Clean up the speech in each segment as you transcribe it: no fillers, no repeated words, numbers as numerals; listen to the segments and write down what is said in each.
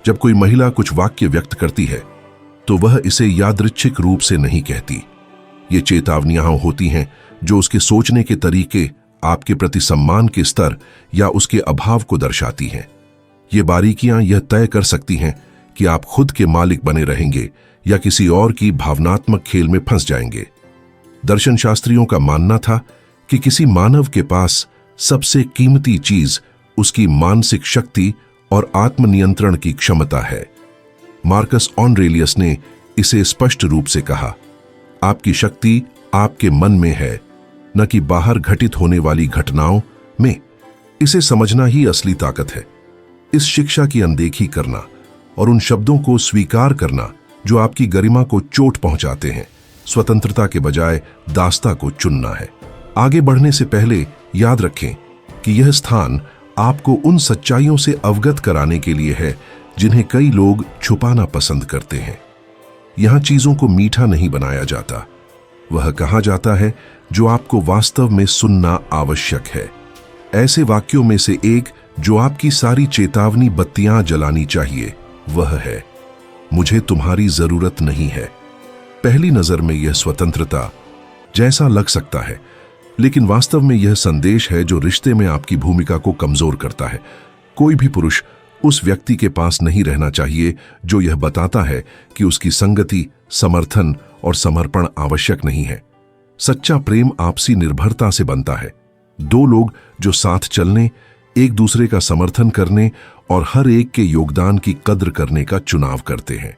जब कोई महिला कुछ वाक्य व्यक्त करती है तो वह इसे यादृच्छिक रूप से नहीं कहती। ये चेतावनियां होती हैं जो उसके सोचने के तरीके, आपके प्रति सम्मान के स्तर या उसके अभाव को दर्शाती हैं। ये बारीकियां यह तय कर सकती हैं कि आप खुद के मालिक बने रहेंगे या किसी और की भावनात्मक खेल में फंस जाएंगे। दर्शन शास्त्रियों का मानना था कि किसी मानव के पास सबसे कीमती चीज उसकी मानसिक शक्ति और आत्मनियंत्रण की क्षमता है। मार्कस ऑरेलियस ने इसे स्पष्ट रूप से कहा, आपकी शक्ति आपके मन में है, न कि बाहर घटित होने वाली घटनाओं में। इसे समझना ही असली ताकत है। इस शिक्षा की अनदेखी करना और उन शब्दों को स्वीकार करना जो आपकी गरिमा को चोट पहुंचाते हैं, स्वतंत्रता के बजाय दास्ता को चुनना है। आगे बढ़ने से पहले याद रखें कि यह स्थान आपको उन सच्चाइयों से अवगत कराने के लिए है जिन्हें कई लोग छुपाना पसंद करते हैं। यहां चीजों को मीठा नहीं बनाया जाता, वह कहा जाता है जो आपको वास्तव में सुनना आवश्यक है। ऐसे वाक्यों में से एक जो आपकी सारी चेतावनी बत्तियां जलानी चाहिए वह है, मुझे तुम्हारी जरूरत नहीं है। पहली नजर में यह स्वतंत्रता जैसा लग सकता है, लेकिन वास्तव में यह संदेश है जो रिश्ते में आपकी भूमिका को कमजोर करता है। कोई भी पुरुष उस व्यक्ति के पास नहीं रहना चाहिए जो यह बताता है कि उसकी संगति, समर्थन और समर्पण आवश्यक नहीं है। सच्चा प्रेम आपसी निर्भरता से बनता है। दो लोग जो साथ चलने, एक दूसरे का समर्थन करने और हर एक के योगदान की कद्र करने का चुनाव करते हैं।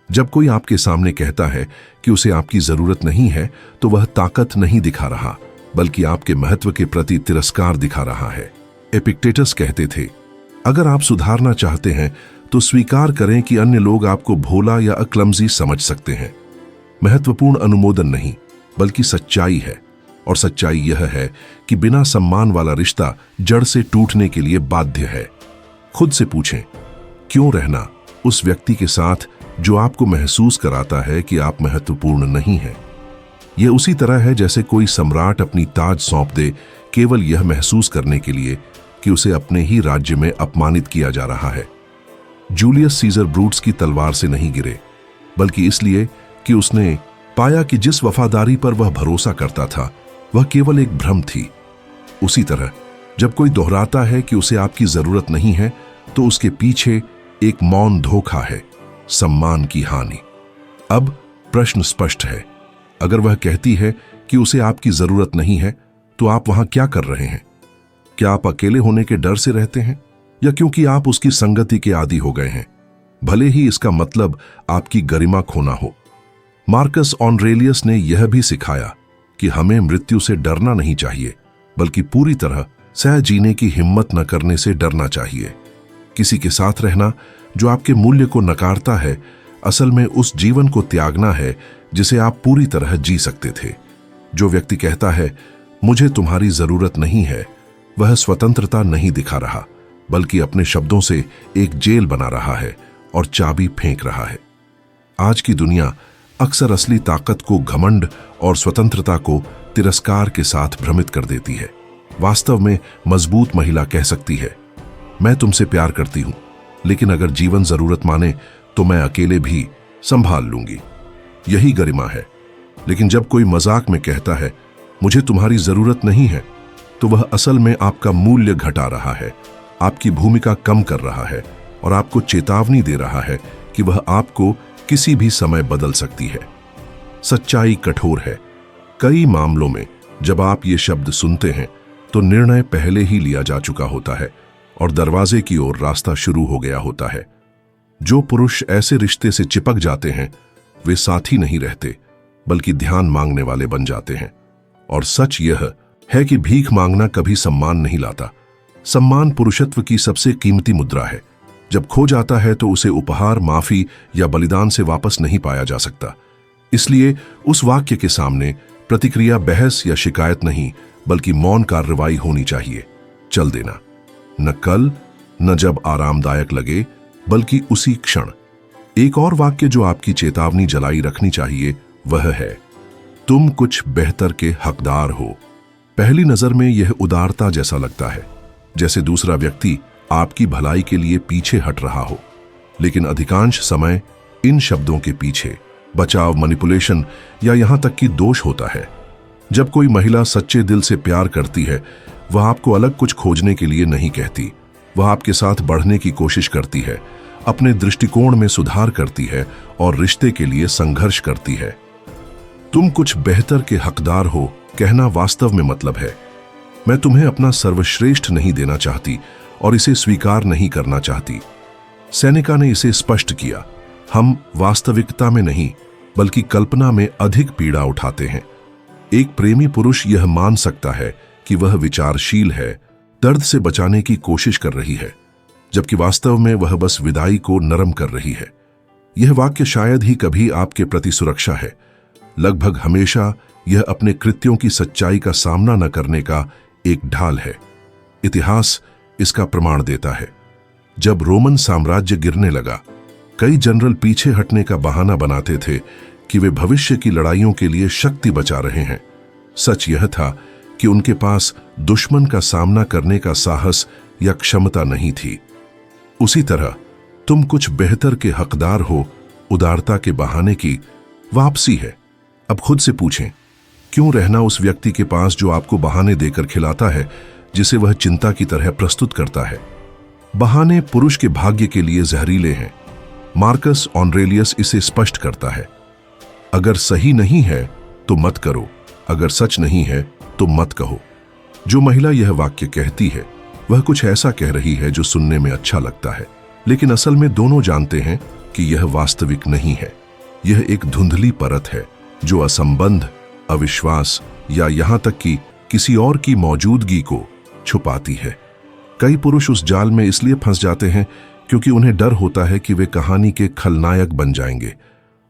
जब कोई आपके सामने कहता है कि उसे आपकी जरूरत नहीं है, तो वह ताकत नहीं दिखा रहा, बल्कि आपके महत्व के प्रति तिरस्कार दिखा रहा है। एपिक्टेटस कहते थे, अगर आप सुधारना चाहते हैं तो स्वीकार करें कि अन्य लोग आपको भोला या अक्लमजी समझ सकते हैं। महत्वपूर्ण अनुमोदन नहीं, बल्कि सच्चाई है, और सच्चाई यह है कि बिना सम्मान वाला रिश्ता जड़ से टूटने के लिए बाध्य है। खुद से पूछें, क्यों रहना उस व्यक्ति के साथ जो आपको महसूस कराता है कि आप महत्वपूर्ण नहीं हैं? यह उसी तरह है जैसे कोई सम्राट अपनी ताज सौंप दे केवल यह महसूस करने के लिए कि उसे अपने ही राज्य में अपमानित किया जा रहा है। जूलियस सीजर ब्रूटस की तलवार से नहीं गिरे, बल्कि इसलिए कि उसने पाया कि जिस वफादारी पर वह भरोसा करता था वह केवल एक भ्रम थी। उसी तरह जब कोई दोहराता है कि उसे आपकी जरूरत नहीं है, तो उसके पीछे एक मौन धोखा है, सम्मान की हानि। अब प्रश्न स्पष्ट है, अगर वह कहती है कि उसे आपकी जरूरत नहीं है, तो आप वहां क्या कर रहे हैं? क्या आप अकेले होने के डर से रहते हैं, या क्योंकि आप उसकी संगति के आदी हो गए हैं, भले ही इसका मतलब आपकी गरिमा खोना हो? मार्कस ऑरेलियस ने यह भी सिखाया कि हमें मृत्यु से डरना नहीं चाहिए, बल्कि पूरी तरह सह जीने की हिम्मत न करने से डरना चाहिए। किसी के साथ रहना जो आपके मूल्य को नकारता है, असल में उस जीवन को त्यागना है जिसे आप पूरी तरह जी सकते थे। जो व्यक्ति कहता है मुझे तुम्हारी जरूरत नहीं है, वह स्वतंत्रता नहीं दिखा रहा, बल्कि अपने शब्दों से एक जेल बना रहा है और चाबी फेंक रहा है। आज की दुनिया अक्सर असली ताकत को घमंड और स्वतंत्रता को तिरस्कार के साथ भ्रमित कर देती है। वास्तव में मजबूत महिला कह सकती है, मैं तुमसे प्यार करती हूं, लेकिन अगर जीवन जरूरत माने तो मैं अकेले भी संभाल लूंगी। यही गरिमा है। लेकिन जब कोई मजाक में कहता है मुझे तुम्हारी जरूरत नहीं है, तो वह असल में आपका मूल्य घटा रहा है, आपकी भूमिका कम कर रहा है और आपको चेतावनी दे रहा है कि वह आपको किसी भी समय बदल सकती है। सच्चाई कठोर है। कई मामलों में जब आप ये शब्द सुनते हैं तो निर्णय पहले ही लिया जा चुका होता है और दरवाजे की ओर रास्ता शुरू हो गया होता है। जो पुरुष ऐसे रिश्ते से चिपक जाते हैं वे साथी नहीं रहते, बल्कि ध्यान मांगने वाले बन जाते हैं। और सच यह है कि भीख मांगना कभी सम्मान नहीं लाता। सम्मान पुरुषत्व की सबसे कीमती मुद्रा है। जब खो जाता है तो उसे उपहार, माफी या बलिदान से वापस नहीं पाया जा सकता। इसलिए उस वाक्य के सामने प्रतिक्रिया बहस या शिकायत नहीं, बल्कि मौन कार्रवाई होनी चाहिए। चल देना, न कल, न जब आरामदायक लगे, बल्कि उसी क्षण। एक और वाक्य जो आपकी चेतावनी जलाई रखनी चाहिए वह है, तुम कुछ बेहतर के हकदार हो। पहली नजर में यह उदारता जैसा लगता है, जैसे दूसरा व्यक्ति आपकी भलाई के लिए पीछे हट रहा हो। लेकिन अधिकांश समय इन शब्दों के पीछे बचाव, मैनिपुलेशन या यहां तक कि दोष होता है। जब कोई महिला सच्चे दिल से प्यार करती है, वह आपको अलग कुछ खोजने के लिए नहीं कहती। वह आपके साथ बढ़ने की कोशिश करती है, अपने दृष्टिकोण में सुधार करती है और रिश्ते के लिए संघर्ष करती है। तुम कुछ बेहतर के हकदार हो कहना वास्तव में मतलब है, मैं तुम्हें अपना सर्वश्रेष्ठ नहीं देना चाहती और इसे स्वीकार नहीं करना चाहती। सेनेका ने इसे स्पष्ट किया, हम वास्तविकता में नहीं बल्कि कल्पना में अधिक पीड़ा उठाते हैं। एक प्रेमी पुरुष यह मान सकता है कि वह विचारशील है, दर्द से बचाने की कोशिश कर रही है, जबकि वास्तव में वह बस विदाई को नरम कर रही है। यह वाक्य शायद ही कभी आपके प्रति सुरक्षा है। लगभग हमेशा यह अपने कृत्यों की सच्चाई का सामना न करने का एक ढाल है। इतिहास इसका प्रमाण देता है। जब रोमन साम्राज्य गिरने लगा, कई जनरल पीछे हटने का बहाना बनाते थे कि वे भविष्य की लड़ाइयों के लिए शक्ति बचा रहे हैं। सच यह था कि उनके पास दुश्मन का सामना करने का साहस या क्षमता नहीं थी। उसी तरह तुम कुछ बेहतर के हकदार हो उदारता के बहाने की वापसी है। अब खुद से पूछें, क्यों रहना उस व्यक्ति के पास जो आपको बहाने देकर खिलाता है, जिसे वह चिंता की तरह प्रस्तुत करता है? बहाने पुरुष के भाग्य के लिए जहरीले हैं। मार्कस ऑरेलियस इसे स्पष्ट करता है, अगर सही नहीं है तो मत करो, अगर सच नहीं है तो मत कहो। जो महिला यह वाक्य कहती है वह कुछ ऐसा कह रही है जो सुनने में अच्छा लगता है, लेकिन असल में दोनों जानते हैं कि यह वास्तविक नहीं है। यह एक धुंधली परत है जो असंबंध, अविश्वास या यहां तक कि किसी और की मौजूदगी को छुपाती है। कई पुरुष उस जाल में इसलिए फंस जाते हैं क्योंकि उन्हें डर होता है कि वे कहानी के खलनायक बन जाएंगे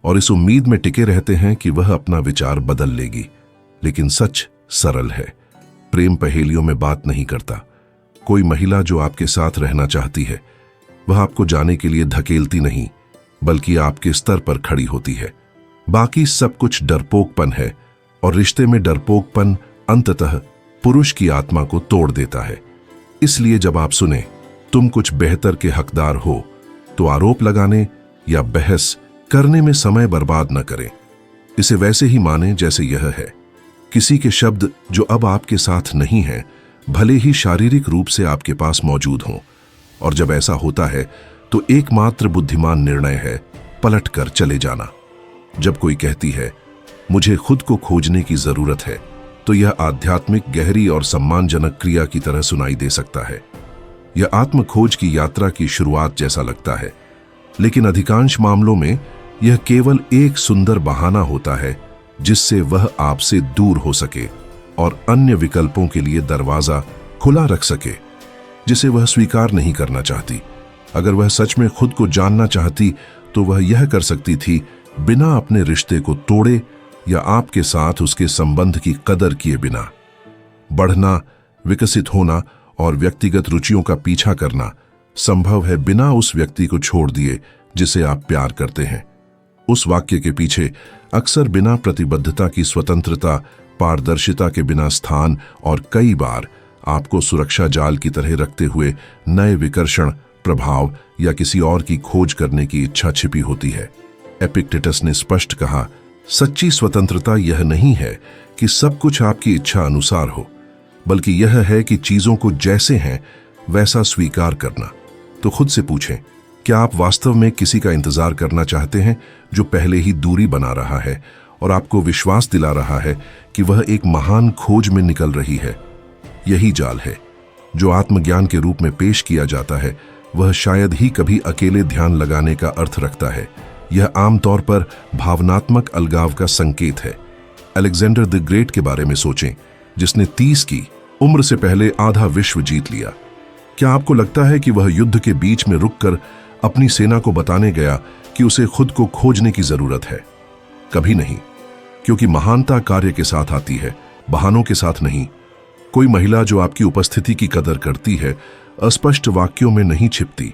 और इस उम्मीद में टिके रहते हैं कि वह अपना विचार बदल लेगी। लेकिन सच सरल है, प्रेम पहेलियों में बात नहीं करता। कोई महिला जो आपके साथ रहना चाहती है, वह आपको जाने के लिए धकेलती नहीं बल्कि आपके स्तर पर खड़ी होती है। बाकी सब कुछ डरपोकपन है और रिश्ते में डरपोकपन अंततः पुरुष की आत्मा को तोड़ देता है। इसलिए जब आप सुने तुम कुछ बेहतर के हकदार हो, तो आरोप लगाने या बहस करने में समय बर्बाद न करें। इसे वैसे ही माने जैसे यह है। किसी के शब्द जो अब आपके साथ नहीं हैं, भले ही शारीरिक रूप से आपके पास मौजूद हों, और जब ऐसा होता है तो एकमात्र बुद्धिमान निर्णय है पलट कर चले जाना। जब कोई कहती है मुझे खुद को खोजने की जरूरत है, तो यह आध्यात्मिक, गहरी और सम्मानजनक क्रिया की तरह सुनाई दे सकता है। यह आत्मखोज की यात्रा की शुरुआत जैसा लगता है, लेकिन अधिकांश मामलों में यह केवल एक सुंदर बहाना होता है जिससे वह आपसे दूर हो सके और अन्य विकल्पों के लिए दरवाजा खुला रख सके जिसे वह स्वीकार नहीं करना चाहती। अगर वह सच में खुद को जानना चाहती तो वह यह कर सकती थी बिना अपने रिश्ते को तोड़े या आपके साथ उसके संबंध की कदर किए बिना। बढ़ना, विकसित होना और व्यक्तिगत रुचियों का पीछा करना संभव है बिना उस व्यक्ति को छोड़ दिए जिसे आप प्यार करते हैं। उस वाक्य के पीछे अक्सर बिना प्रतिबद्धता की स्वतंत्रता, पारदर्शिता के बिना स्थान और कई बार आपको सुरक्षा जाल की तरह रखते हुए नए विकर्षण, प्रभाव या किसी और की खोज करने की इच्छा छिपी होती है। एपिक्टेटस ने स्पष्ट कहा, सच्ची स्वतंत्रता यह नहीं है कि सब कुछ आपकी इच्छा अनुसार हो, बल्कि यह है कि चीजों को जैसे हैं वैसा स्वीकार करना। तो खुद से पूछें, क्या आप वास्तव में किसी का इंतजार करना चाहते हैं जो पहले ही दूरी बना रहा है और आपको विश्वास दिला रहा है कि वह एक महान खोज में निकल रही है? यही जाल है जो आत्मज्ञान के रूप में पेश किया जाता है। वह शायद ही कभी अकेले ध्यान लगाने का अर्थ रखता है। यह आमतौर पर भावनात्मक अलगाव का संकेत है। अलेक्जेंडर द ग्रेट के बारे में सोचें, जिसने 30 की उम्र से पहले आधा विश्व जीत लिया। क्या आपको लगता है कि वह युद्ध के बीच में रुककर अपनी सेना को बताने गया कि उसे खुद को खोजने की जरूरत है? कभी नहीं, क्योंकि महानता कार्य के साथ आती है, बहानों के साथ नहीं। कोई महिला जो आपकी उपस्थिति की कदर करती है अस्पष्ट वाक्यों में नहीं छिपती।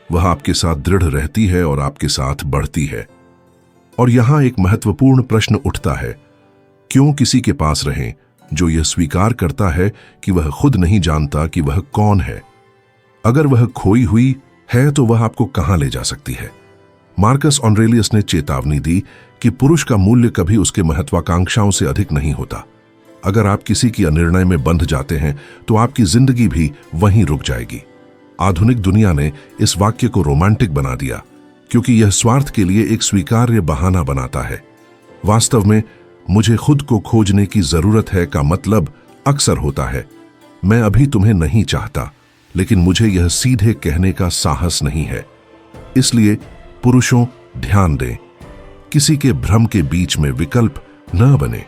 वह आपके साथ दृढ़ रहती है और आपके साथ बढ़ती है। और यहां एक महत्वपूर्ण प्रश्न उठता है, क्यों किसी के पास रहें जो यह स्वीकार करता है कि वह खुद नहीं जानता कि वह कौन है? अगर वह खोई हुई है तो वह आपको कहां ले जा सकती है। मार्कस ऑरेलियस ने चेतावनी दी कि पुरुष का मूल्य कभी उसके महत्वाकांक्षाओं से अधिक नहीं होता। अगर आप किसी की अनिर्णय में बंध जाते हैं तो आपकी जिंदगी भी वहीं रुक जाएगी। आधुनिक दुनिया ने इस वाक्य को रोमांटिक बना दिया क्योंकि यह स्वार्थ के लिए एक स्वीकार्य बहाना बनाता है। वास्तव में मुझे खुद को खोजने की जरूरत है का मतलब अक्सर होता है, मैं अभी तुम्हें नहीं चाहता, लेकिन मुझे यह सीधे कहने का साहस नहीं है। इसलिए पुरुषों, ध्यान दें, किसी के भ्रम के बीच में विकल्प न बने।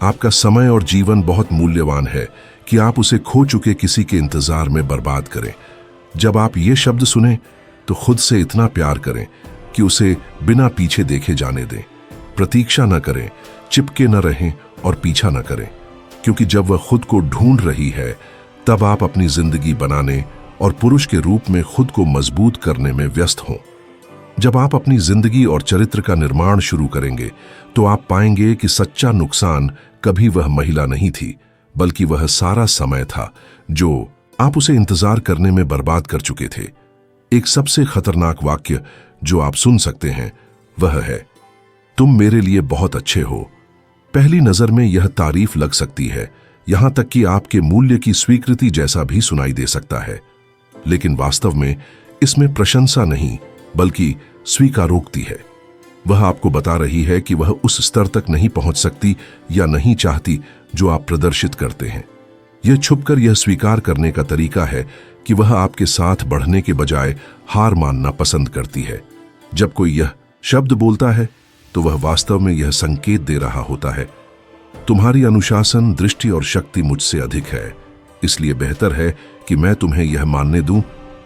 आपका समय और जीवन बहुत मूल्यवान है कि आप उसे खो चुके किसी के इंतजार में बर्बाद करें। जब आप ये शब्द सुने तो खुद से इतना प्यार करें कि उसे बिना पीछे देखे जाने दें। प्रतीक्षा न करें, चिपके न रहें और पीछा न करें, क्योंकि जब वह खुद को ढूंढ रही है तब आप अपनी जिंदगी बनाने और पुरुष के रूप में खुद को मजबूत करने में व्यस्त हों। जब आप अपनी जिंदगी और चरित्र का निर्माण शुरू करेंगे तो आप पाएंगे कि सच्चा नुकसान कभी वह महिला नहीं थी, बल्कि वह सारा समय था जो आप उसे इंतजार करने में बर्बाद कर चुके थे। एक सबसे खतरनाक वाक्य जो आप सुन सकते हैं वह है, तुम मेरे लिए बहुत अच्छे हो। पहली नजर में यह तारीफ लग सकती है, यहां तक कि आपके मूल्य की स्वीकृति जैसा भी सुनाई दे सकता है, लेकिन वास्तव में इसमें प्रशंसा नहीं बल्कि स्वीकारोक्ति है। वह आपको बता रही है कि वह उस स्तर तक नहीं पहुंच सकती या नहीं चाहती जो आप प्रदर्शित करते हैं। यह छुपकर यह स्वीकार करने का तरीका है कि वह आपके साथ बढ़ने के बजाय हार मानना पसंद करती है। जब कोई यह शब्द बोलता है तो वह वास्तव में यह संकेत दे रहा होता है, तुम्हारी अनुशासन, दृष्टि और शक्ति मुझसे अधिक है, इसलिए बेहतर है कि मैं तुम्हें यह मानने दूं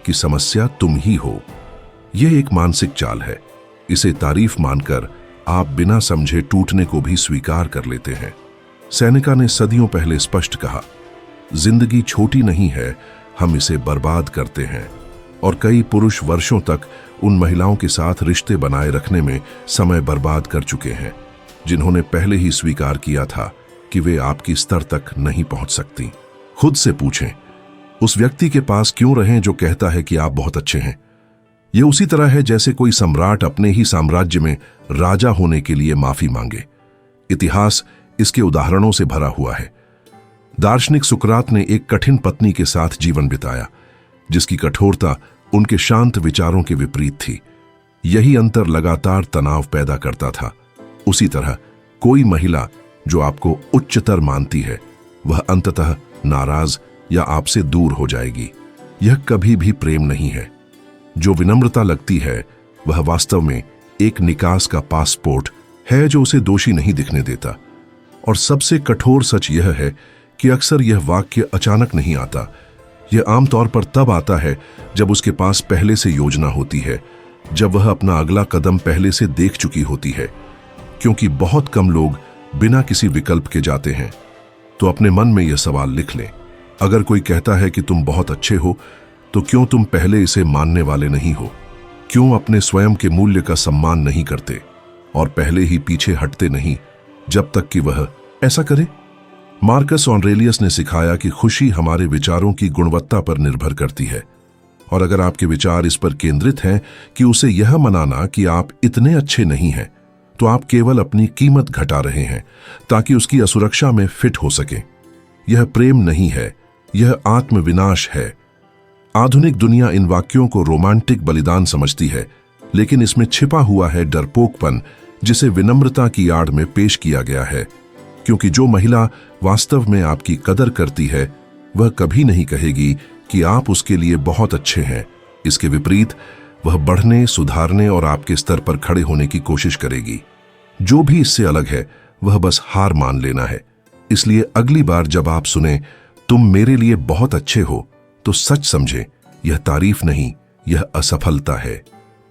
कि समस्या तुम ही हो। यह एक मानसिक चाल है। इसे तारीफ मानकर आप बिना समझे टूटने को भी स्वीकार कर लेते हैं। सेनेका ने सदियों पहले स्पष्ट कहा, जिंदगी छोटी नहीं है, हम इसे बर्बाद करते हैं। और कई पुरुष वर्षों तक उन महिलाओं के साथ रिश्ते बनाए रखने में समय बर्बाद कर चुके हैं जिन्होंने पहले ही स्वीकार किया था कि वे आपकी स्तर तक नहीं पहुंच सकती। खुद से पूछें, उस व्यक्ति के पास क्यों रहें जो कहता है कि आप बहुत अच्छे हैं? यह उसी तरह है जैसे कोई सम्राट अपने ही साम्राज्य में राजा होने के लिए माफी मांगे। इतिहास इसके उदाहरणों से भरा हुआ है। दार्शनिक सुकरात ने एक कठिन पत्नी के साथ जीवन बिताया जिसकी कठोरता उनके शांत विचारों के विपरीत थी। यही अंतर लगातार तनाव पैदा करता था। उसी तरह कोई महिला जो आपको उच्चतर मानती है वह अंततः नाराज या आपसे दूर हो जाएगी। यह कभी भी प्रेम नहीं है। जो विनम्रता लगती है वह वास्तव में एक निकास का पासपोर्ट है जो उसे दोषी नहीं दिखने देता। और सबसे कठोर सच यह है कि अक्सर यह वाक्य अचानक नहीं आता। यह आमतौर पर तब आता है जब उसके पास पहले से योजना होती है, जब वह अपना अगला कदम पहले से देख चुकी होती है। क्योंकि बहुत कम लोग बिना किसी विकल्प के जाते हैं, तो अपने मन में यह सवाल लिख लें, अगर कोई कहता है कि तुम बहुत अच्छे हो तो क्यों तुम पहले इसे मानने वाले नहीं हो? क्यों अपने स्वयं के मूल्य का सम्मान नहीं करते और पहले ही पीछे हटते नहीं जब तक कि वह ऐसा करे? मार्कस ऑरेलियस ने सिखाया कि खुशी हमारे विचारों की गुणवत्ता पर निर्भर करती है। और अगर आपके विचार इस पर केंद्रित हैं कि उसे यह मनाना कि आप इतने अच्छे नहीं हैं, तो आप केवल अपनी कीमत घटा रहे हैं ताकि उसकी असुरक्षा में फिट हो सके। यह प्रेम नहीं है, यह आत्मविनाश है। आधुनिक दुनिया इन वाक्यों को रोमांटिक बलिदान समझती है, लेकिन इसमें छिपा हुआ है डरपोकपन जिसे विनम्रता की आड़ में पेश किया गया है। क्योंकि जो महिला वास्तव में आपकी कदर करती है वह कभी नहीं कहेगी कि आप उसके लिए बहुत अच्छे हैं। इसके विपरीत वह बढ़ने, सुधारने और आपके स्तर पर खड़े होने की कोशिश करेगी। जो भी इससे अलग है वह बस हार मान लेना है। इसलिए अगली बार जब आप सुने तुम मेरे लिए बहुत अच्छे हो तो सच समझें, यह तारीफ नहीं, यह असफलता है।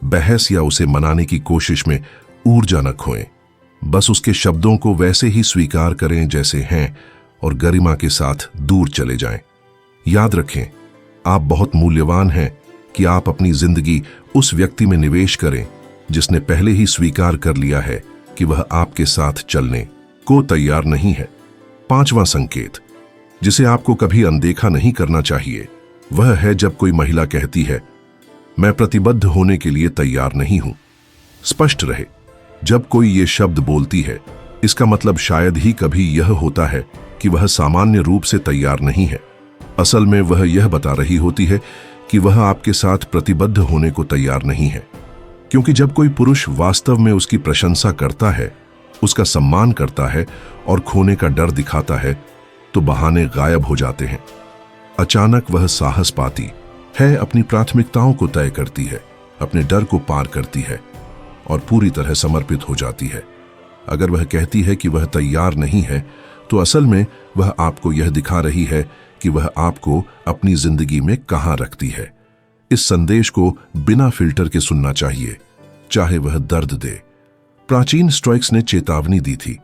बहस या उसे मनाने की कोशिश में ऊर्जा न खोएं। बस उसके शब्दों को वैसे ही स्वीकार करें जैसे हैं और गरिमा के साथ दूर चले जाएं। याद रखें, आप बहुत मूल्यवान हैं कि आप अपनी जिंदगी उस व्यक्ति में निवेश करें जिसने पहले ही स्वीकार कर लिया है कि वह आपके साथ चलने को तैयार नहीं है। पांचवां संकेत जिसे आपको कभी अनदेखा नहीं करना चाहिए वह है जब कोई महिला कहती है, मैं प्रतिबद्ध होने के लिए तैयार नहीं हूं। स्पष्ट रहे, जब कोई ये शब्द बोलती है, इसका मतलब शायद ही कभी यह होता है कि वह सामान्य रूप से तैयार नहीं है। असल में वह यह बता रही होती है कि वह आपके साथ प्रतिबद्ध होने को तैयार नहीं है। क्योंकि जब कोई पुरुष वास्तव में उसकी प्रशंसा करता है, उसका सम्मान करता है और खोने का डर दिखाता है, तो बहाने गायब हो जाते हैं। अचानक वह साहस पाती है, अपनी प्राथमिकताओं को तय करती है, अपने डर को पार करती है और पूरी तरह समर्पित हो जाती है। अगर वह कहती है कि वह तैयार नहीं है, तो असल में वह आपको यह दिखा रही है कि वह आपको अपनी जिंदगी में कहां रखती है। इस संदेश को बिना फिल्टर के सुनना चाहिए, चाहे वह दर्द दे। प्राचीन स्टोइक्स ने चेतावनी दी थी,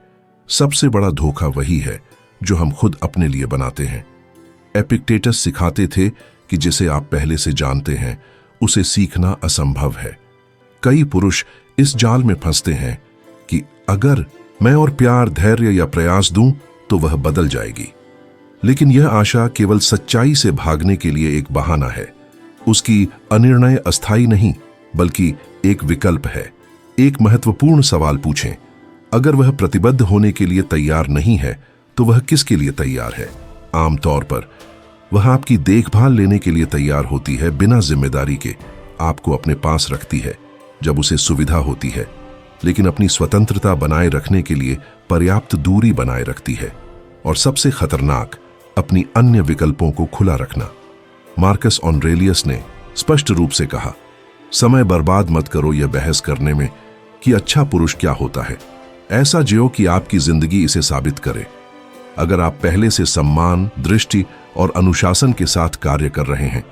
सबसे बड़ा धोखा वही है जो हम खुद अपने लिए बनाते हैं। एपिक्टेटस सिखाते थे कि जिसे आप पहले से जानते हैं, उसे सीखना असंभव है। कई पुरुष इस जाल में फंसते हैं कि अगर मैं और प्यार, धैर्य या प्रयास दूं तो वह बदल जाएगी। लेकिन यह आशा केवल सच्चाई से भागने के लिए एक बहाना है। उसकी अनिर्णय अस्थायी नहीं, बल्कि एक विकल्प है। एक महत्वपूर्ण सवाल पूछें, अगर वह प्रतिबद्ध होने के लिए तैयार नहीं है, तो वह किसके लिए तैयार है? आमतौर पर वह आपकी देखभाल लेने के लिए तैयार होती है, बिना जिम्मेदारी के। आपको अपने पास रखती है जब उसे सुविधा होती है, लेकिन अपनी स्वतंत्रता बनाए रखने के लिए पर्याप्त दूरी बनाए रखती है। और सबसे खतरनाक, अपनी अन्य विकल्पों को खुला रखना। मार्कस ऑरेलियस ने स्पष्ट रूप से कहा, समय बर्बाद मत करो यह बहस करने में कि अच्छा पुरुष क्या होता है। ऐसा जियो कि आपकी जिंदगी इसे साबित करे। अगर आप पहले से सम्मान, दृष्टि और अनुशासन के साथ कार्य कर रहे हैं,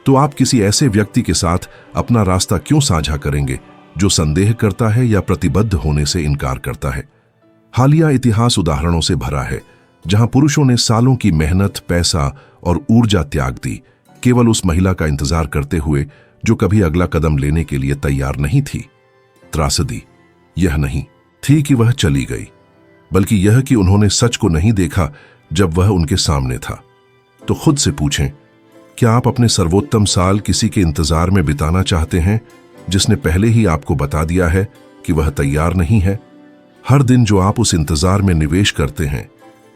तो आप किसी ऐसे व्यक्ति के साथ अपना रास्ता क्यों साझा करेंगे जो संदेह करता है या प्रतिबद्ध होने से इनकार करता है? हालिया इतिहास उदाहरणों से भरा है, जहां पुरुषों ने सालों की मेहनत, पैसा और ऊर्जा त्याग दी, केवल उस महिला का इंतजार करते हुए जो कभी अगला कदम लेने के लिए तैयार नहीं थी। त्रासदी यह नहीं थी कि वह चली गई, बल्कि यह कि उन्होंने सच को नहीं देखा जब वह उनके सामने था। तो खुद से पूछें, क्या आप अपने सर्वोत्तम साल किसी के इंतजार में बिताना चाहते हैं जिसने पहले ही आपको बता दिया है कि वह तैयार नहीं है? हर दिन जो आप उस इंतजार में निवेश करते हैं,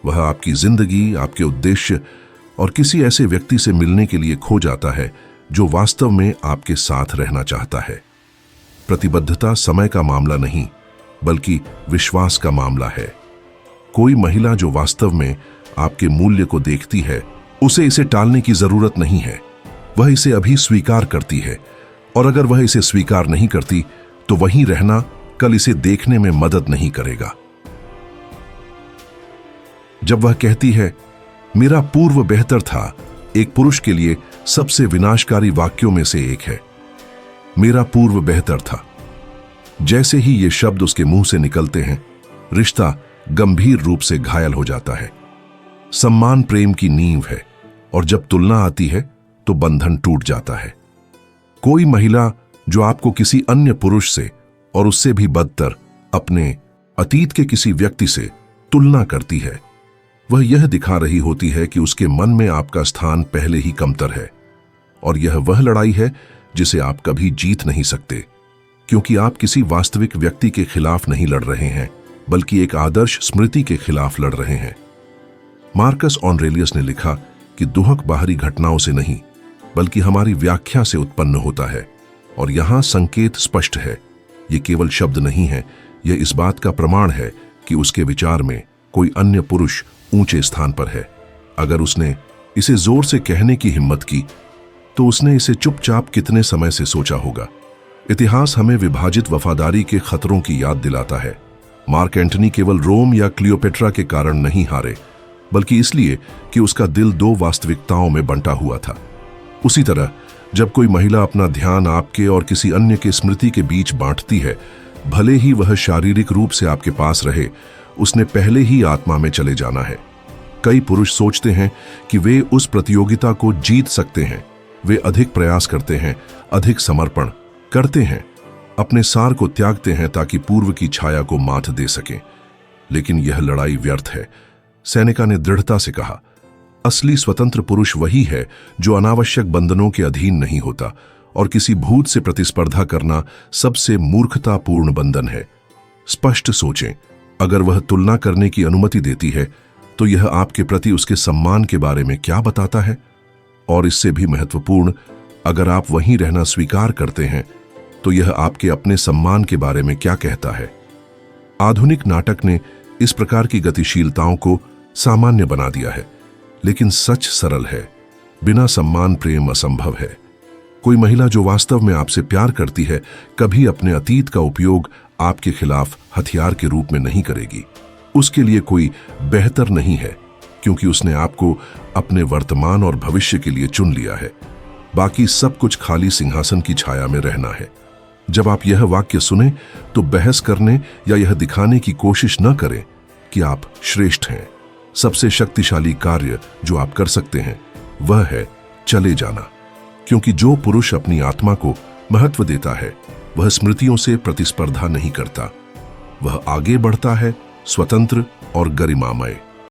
वह आपकी जिंदगी, आपके उद्देश्य और किसी ऐसे व्यक्ति से मिलने के लिए खो जाता है जो वास्तव में आपके साथ रहना चाहता है। प्रतिबद्धता समय का मामला नहीं, बल्कि विश्वास का मामला है। कोई महिला जो वास्तव में आपके मूल्य को देखती है, उसे इसे टालने की जरूरत नहीं है। वह इसे अभी स्वीकार करती है, और अगर वह इसे स्वीकार नहीं करती, तो वहीं रहना कल इसे देखने में मदद नहीं करेगा। जब वह कहती है, मेरा पूर्व बेहतर था, एक पुरुष के लिए सबसे विनाशकारी वाक्यों में से एक है। मेरा पूर्व बेहतर था। जैसे ही ये शब्द उसके मुंह से निकलते हैं, रिश्ता गंभीर रूप से घायल हो जाता है। सम्मान प्रेम की नींव है, और जब तुलना आती है तो बंधन टूट जाता है। कोई महिला जो आपको किसी अन्य पुरुष से, और उससे भी बदतर अपने अतीत के किसी व्यक्ति से तुलना करती है, वह यह दिखा रही होती है कि उसके मन में आपका स्थान पहले ही कमतर है। और यह वह लड़ाई है जिसे आप कभी जीत नहीं सकते, क्योंकि आप किसी वास्तविक व्यक्ति के खिलाफ नहीं लड़ रहे हैं, बल्कि एक आदर्श स्मृति के खिलाफ लड़ रहे हैं। मार्कस ऑरेलियस ने लिखा कि दुहक बाहरी घटनाओं से नहीं, बल्कि हमारी व्याख्या से उत्पन्न होता है। और यहां संकेत स्पष्ट है। यह केवल शब्द नहीं है, यह इस बात का प्रमाण है कि उसके विचार में कोई अन्य पुरुष ऊंचे स्थान पर है। अगर उसने इसे जोर से कहने की हिम्मत की, तो उसने इसे चुपचाप कितने समय से सोचा होगा। इतिहास हमें विभाजित वफादारी के खतरों की याद दिलाता है। मार्क एंटनी केवल रोम या क्लियोपेट्रा के कारण नहीं हारे, बल्कि इसलिए कि उसका दिल दो वास्तविकताओं में बंटा हुआ था। उसी तरह जब कोई महिला अपना ध्यान आपके और किसी अन्य के स्मृति के बीच बांटती है, भले ही वह शारीरिक रूप से आपके पास रहे, उसने पहले ही आत्मा में चले जाना है। कई पुरुष सोचते हैं कि वे उस प्रतियोगिता को जीत सकते हैं। वे अधिक प्रयास करते हैं, अधिक समर्पण करते हैं, अपने सार को त्यागते हैं ताकि पूर्व की छाया को मात दे सकें। लेकिन यह लड़ाई व्यर्थ है। सेनेका ने दृढ़ता से कहा, असली स्वतंत्र पुरुष वही है जो अनावश्यक बंधनों के अधीन नहीं होता और किसी भूत से प्रतिस्पर्धा करना सबसे मूर्खतापूर्ण बंधन है। स्पष्ट सोचें, अगर वह तुलना करने की अनुमति देती है तो यह आपके प्रति उसके सम्मान के बारे में क्या बताता है? और इससे भी महत्वपूर्ण, अगर आप वहीं रहना स्वीकार करते हैं तो यह आपके अपने सम्मान के बारे में क्या कहता है? आधुनिक नाटक ने इस प्रकार की गतिशीलताओं को सामान्य बना दिया है, लेकिन सच सरल है। बिना सम्मान प्रेम असंभव है। कोई महिला जो वास्तव में आपसे प्यार करती है कभी अपने अतीत का उपयोग आपके खिलाफ हथियार के रूप में नहीं करेगी। उसके लिए कोई बेहतर नहीं है, क्योंकि उसने आपको अपने वर्तमान और भविष्य के लिए चुन लिया है। बाकी सब कुछ खाली सिंहासन की छाया में रहना है। जब आप यह वाक्य सुने तो बहस करने या यह दिखाने की कोशिश न करें कि आप श्रेष्ठ हैं। सबसे शक्तिशाली कार्य जो आप कर सकते हैं वह है चले जाना, क्योंकि जो पुरुष अपनी आत्मा को महत्व देता है वह स्मृतियों से प्रतिस्पर्धा नहीं करता। वह आगे बढ़ता है, स्वतंत्र और गरिमामय।